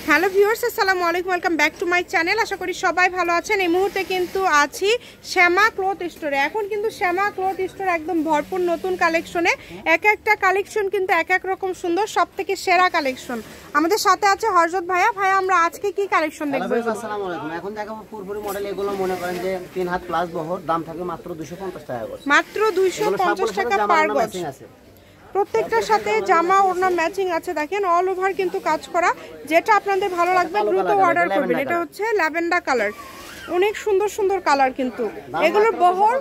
Hello viewers, আসসালামু আলাইকুম, welcome back to my channel. আশা করি সবাই ভালো আছেন। এই মুহূর্তে কিন্তু আছি শ্যামা ক্লথ স্টোরে। এখন কিন্তু শ্যামা ক্লথ স্টোর একদম ভরপুর নতুন কালেকশনে। এক একটা কালেকশন কিন্তু এক এক রকম সুন্দর, সব থেকে সেরা কালেকশন। আমাদের সাথে আছে হযরত ভাইয়া। ভাইয়া, আমরা আজকে কি কালেকশন দেখব? আসসালামু আলাইকুম। এখন দেখাবো পুরপুরি মডেল। এগুলো মনে করেন যে 3 হাত প্লাস বহর, দাম থাকে মাত্র 250 টাকা গজ। মাত্র 250 টাকা পার গজ। প্রত্যেকটার সাথে জামা ওড়না ম্যাচিং আছে। দেখেন অল ওভার কিন্তু কাজ করা। যেটা আপনাদের ভালো লাগবে দ্রুত অর্ডার করবেন। এটা হচ্ছে ল্যাভেন্ডার কালার, অনেক সুন্দর সুন্দর কালার। কিন্তু এগুলোর বহর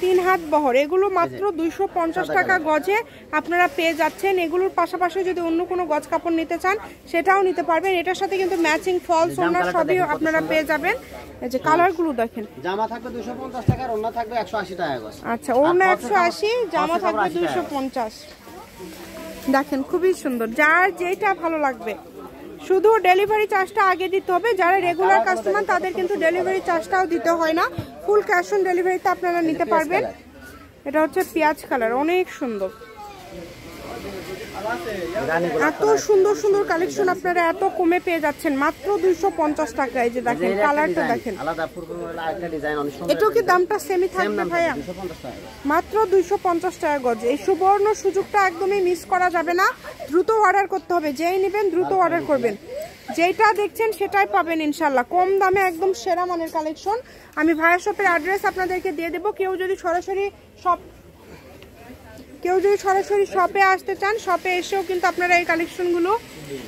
3 হাত বহর। এগুলো মাত্র 250 টাকা গজে আপনারা পেয়ে যাচ্ছেন। এগুলোর পাশাপাশি যদি অন্য কোনো গজ কাপড় নিতে চান সেটাও নিতে পারবেন। এটার সাথে কিন্তু ম্যাচিং ফলস ওড়না সবই আপনারা পেয়ে যাবেন। এই যে কালারগুলো দেখেন। জামা থাকবে 250 টাকা, ওড়না থাকবে 180 টাকা গজ। আচ্ছা, ওড়না 180, জামা থাকবে 250। দেখেন খুবই সুন্দর, যার যেটা ভালো লাগবে। শুধু ডেলিভারি চার্জটা আগে দিতে হবে। যারা রেগুলার কাস্টমার তাদের কিন্তু ডেলিভারি চার্জটাও দিতে হয় না। ফুল ক্যাশ অন ডেলিভারিতে আপনারা নিতে পারবেন। এটা হচ্ছে পেঁয়াজ কালার, অনেক সুন্দর। এত সুন্দর সুন্দর কালেকশন আপনারা এত কমে পেয়ে যাচ্ছেন মাত্র 250 টাকায়। যে দেখেন কালারটা দেখেন, এটাও কি দামটা সেমই থাকবে ভাইয়া? মাত্র 250 টাকা গজ। এই সুবর্ণ সুযোগটা একদমই মিস করা যাবে না। দ্রুত অর্ডার করতে হবে। যেই নেবেন দ্রুত অর্ডার করবেন। যেটা দেখছেন সেটাই পাবেন ইনশাল্লাহ, কম দামে একদম সেরা মানের কালেকশন। আমি ভাইয়া শপের অ্যাড্রেস আপনাদেরকে দিয়ে দেবো। কেউ যদি সরাসরি শপে আসতে চান, শপে এসেও কিন্তু আপনারা এই কালেকশনগুলো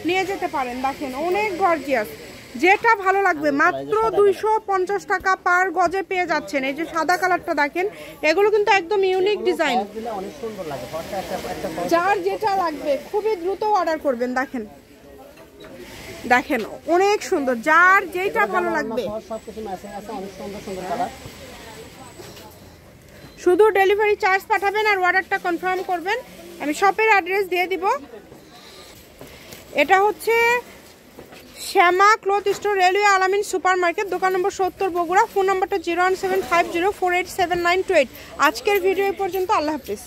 নিয়ে যেতে পারেন। দেখেন অনেক গর্জিয়াস, যেটা ভালো লাগবে মাত্র 250 টাকা পার গজে পেয়ে যাচ্ছেন। এই যে সাদা কালারটা দেখেন, এগুলো কিন্তু একদম ইউনিক ডিজাইন। যার যেটা লাগবে খুবই দ্রুত অর্ডার করবেন। দেখেন দেখেন অনেক সুন্দর, যার যেটা ভালো লাগবে। শুধু ডেলিভারি চার্জ পাঠাবেন আর অর্ডারটা কনফার্ম করবেন। আমি শপের অ্যাড্রেস দিয়ে দিব। এটা হচ্ছে শ্যামা ক্লথ স্টোর, রেলওয়ে আলামিন সুপার মার্কেট, দোকান নম্বর 70, বগুড়া। ফোন নাম্বারটা 01750487928। আজকের ভিডিও এই পর্যন্ত। আল্লাহ হাফিজ।